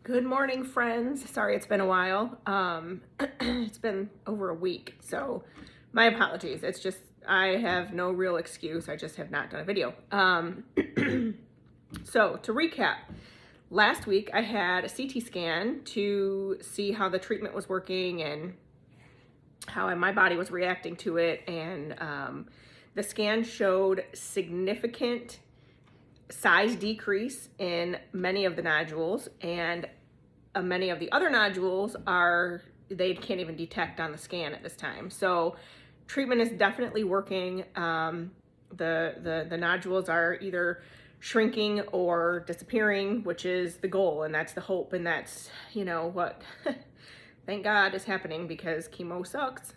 Good morning, friends. Sorry it's been a while. It's been over a week, so my apologies. It's just I have no real excuse. I just have not done a video. So to recap, last week I had a CT scan to see how the treatment was working and how my body was reacting to it, and the scan showed significant size decrease in many of the nodules, and many of the other nodules they can't even detect on the scan at this time. So treatment is definitely working. The nodules are either shrinking or disappearing, which is the goal, and that's the hope, and that's, you know, what thank God is happening, because chemo sucks.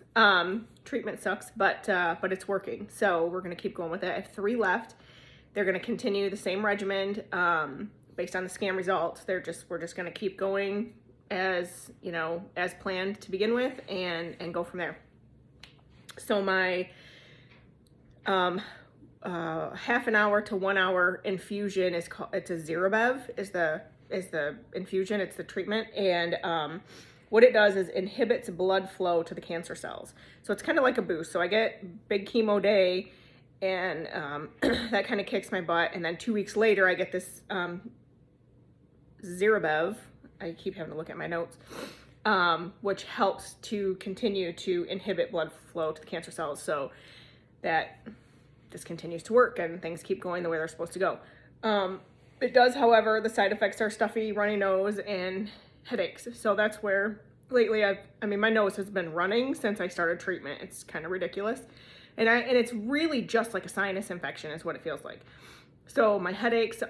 Treatment sucks, but it's working. So we're gonna keep going with it. I have 3 left. They're going to continue the same regimen based on the scan results. We're just going to keep going as, you know, as planned to begin with, and go from there. So my half an hour to 1 hour infusion is called, it's a Zerobev is the infusion. It's the treatment, and what it does is inhibits blood flow to the cancer cells. So it's kind of like a boost. So I get big chemo day, and that kind of kicks my butt, and then 2 weeks later I get this Zerobev. I keep having to look at my notes, which helps to continue to inhibit blood flow to the cancer cells, so that this continues to work and things keep going the way they're supposed to go. It does, however, the side effects are stuffy, runny nose, and headaches. So that's where lately I mean my nose has been running since I started treatment. It's kind of ridiculous. And it's really just like a sinus infection is what it feels like. So my headaches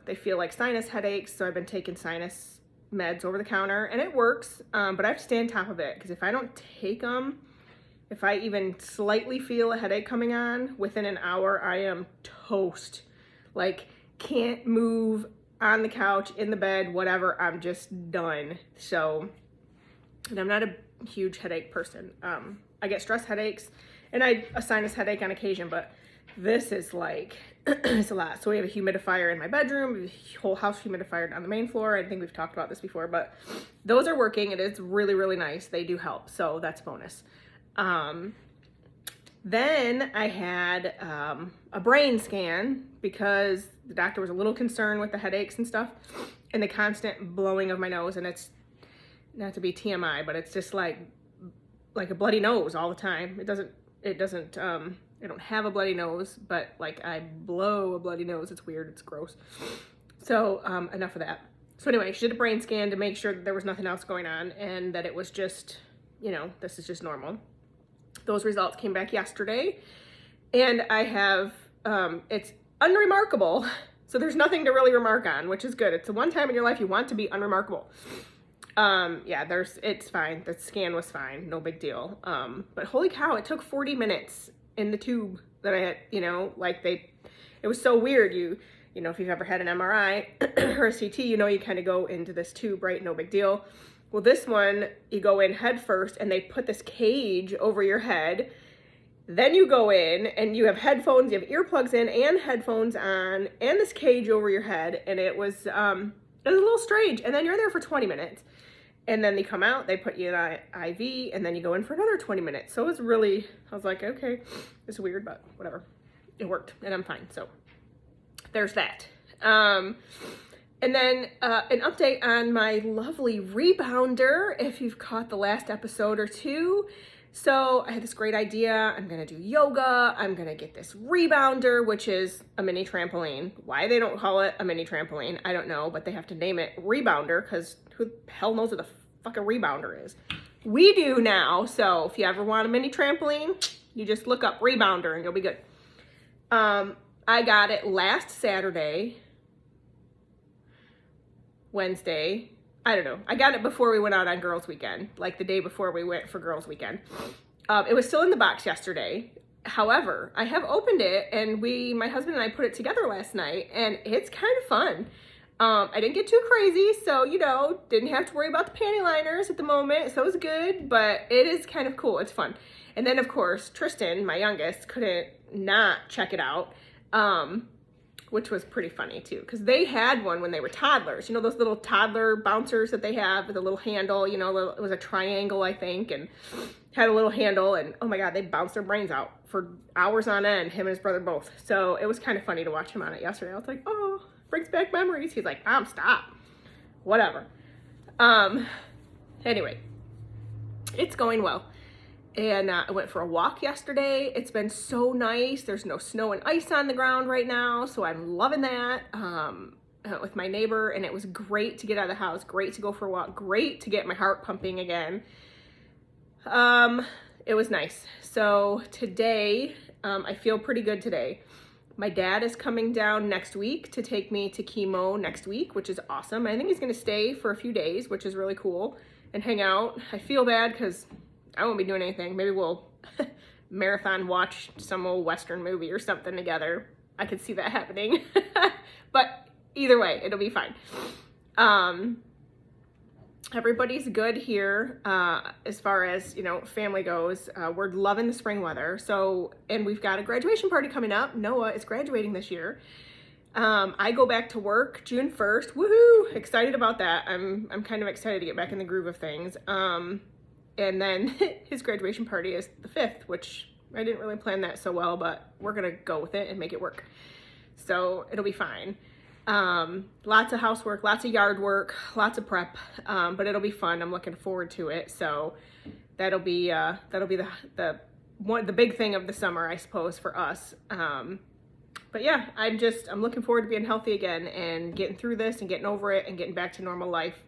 they feel like sinus headaches. So I've been taking sinus meds over the counter, and it works. But I have to stay on top of it, because if I don't take them, if I even slightly feel a headache coming on, within an hour, I am toast. Like, can't move on the couch, in the bed, whatever. I'm just done. So, and I'm not a huge headache person. I get stress headaches, and a sinus headache on occasion, but this is like, it's a lot. So we have a humidifier in my bedroom, we have a whole house humidifier on the main floor. I think we've talked about this before, but those are working. It is really, really nice. They do help. So that's bonus. Then I had a brain scan, because the doctor was a little concerned with the headaches and stuff and the constant blowing of my nose. And it's not to be TMI, but it's just like a bloody nose all the time. I don't have a bloody nose, but like I blow a bloody nose. It's weird. It's gross. So enough of that. So anyway, she did a brain scan to make sure that there was nothing else going on, and that it was just, you know, this is just normal. Those results came back yesterday, and I have, it's unremarkable. So there's nothing to really remark on, which is good. It's the one time in your life you want to be unremarkable. Yeah, it's fine. The scan was fine. No big deal. But holy cow, it took 40 minutes in the tube that I had, you know, like it was so weird. You know, if you've ever had an MRI or a CT, you know, you kind of go into this tube, right? No big deal. Well, this one, you go in head first, and they put this cage over your head. Then you go in, and you have headphones, you have earplugs in and headphones on, and this cage over your head. And it was a little strange. And then you're there for 20 minutes. And then they come out, they put you in an IV, and then you go in for another 20 minutes. So it was really, I was like, okay, it's weird, but whatever. It worked, and I'm fine. So there's that. And then an update on my lovely Rebounder, if you've caught the last episode or two. So I had this great idea. I'm going to do yoga. I'm going to get this Rebounder, which is a mini trampoline. Why they don't call it a mini trampoline, I don't know, but they have to name it Rebounder, because who the hell knows what the fuck a Rebounder is? We do now. So if you ever want a mini trampoline, you just look up Rebounder and you'll be good. I got it last Saturday, Wednesday. I don't know. I got it before we went out on girls' weekend, like the day before we went for girls' weekend. It was still in the box yesterday. However, I have opened it, and my husband and I put it together last night, and it's kind of fun. I didn't get too crazy, so, you know, didn't have to worry about the panty liners at the moment, so it was good, but it is kind of cool. It's fun. And then, of course, Tristan, my youngest, couldn't not check it out. which was pretty funny too, because they had one when they were toddlers. You know, those little toddler bouncers that they have with a little handle, you know, it was a triangle, I think, and had a little handle, and oh my God, they bounced their brains out for hours on end, him and his brother both. So it was kind of funny to watch him on it yesterday. I was like, oh, brings back memories. He's like, Mom, stop. Whatever. Anyway, it's going well. And I went for a walk yesterday. It's been so nice. There's no snow and ice on the ground right now, so I'm loving that. With my neighbor, and it was great to get out of the house, great to go for a walk, great to get my heart pumping again. It was nice. So today, I feel pretty good today. My dad is coming down next week to take me to chemo next week, which is awesome. I think he's gonna stay for a few days, which is really cool, and hang out. I feel bad because I won't be doing anything. Maybe we'll marathon watch some old Western movie or something together. I could see that happening. But either way, it'll be fine. Everybody's good here as far as, you know, family goes. We're loving the spring weather. So, and we've got a graduation party coming up. Noah is graduating this year. I go back to work June 1st. Woohoo! Excited about that. I'm kind of excited to get back in the groove of things. And then his graduation party is the 5th, which I didn't really plan that so well, but we're gonna go with it and make it work. So it'll be fine. Lots of housework, lots of yard work, lots of prep, but it'll be fun. I'm looking forward to it. So that'll be the big thing of the summer, I suppose, for us. But yeah, I'm looking forward to being healthy again and getting through this and getting over it and getting back to normal life,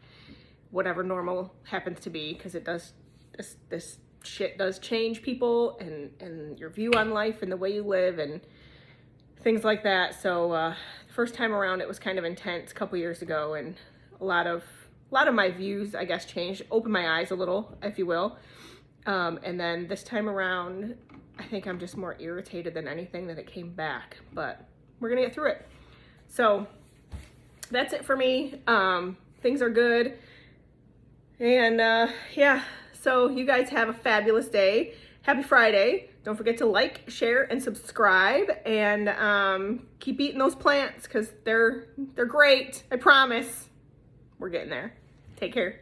whatever normal happens to be, because it does, this shit does change people and your view on life and the way you live and things like that. So the first time around, it was kind of intense a couple years ago, and a lot of my views, I guess, changed, opened my eyes a little, if you will. And then this time around, I think I'm just more irritated than anything that it came back, but we're gonna get through it. So that's it for me. Things are good. And yeah, so you guys have a fabulous day. Happy Friday. Don't forget to like, share, and subscribe, and keep eating those plants because they're great. I promise. We're getting there. Take care.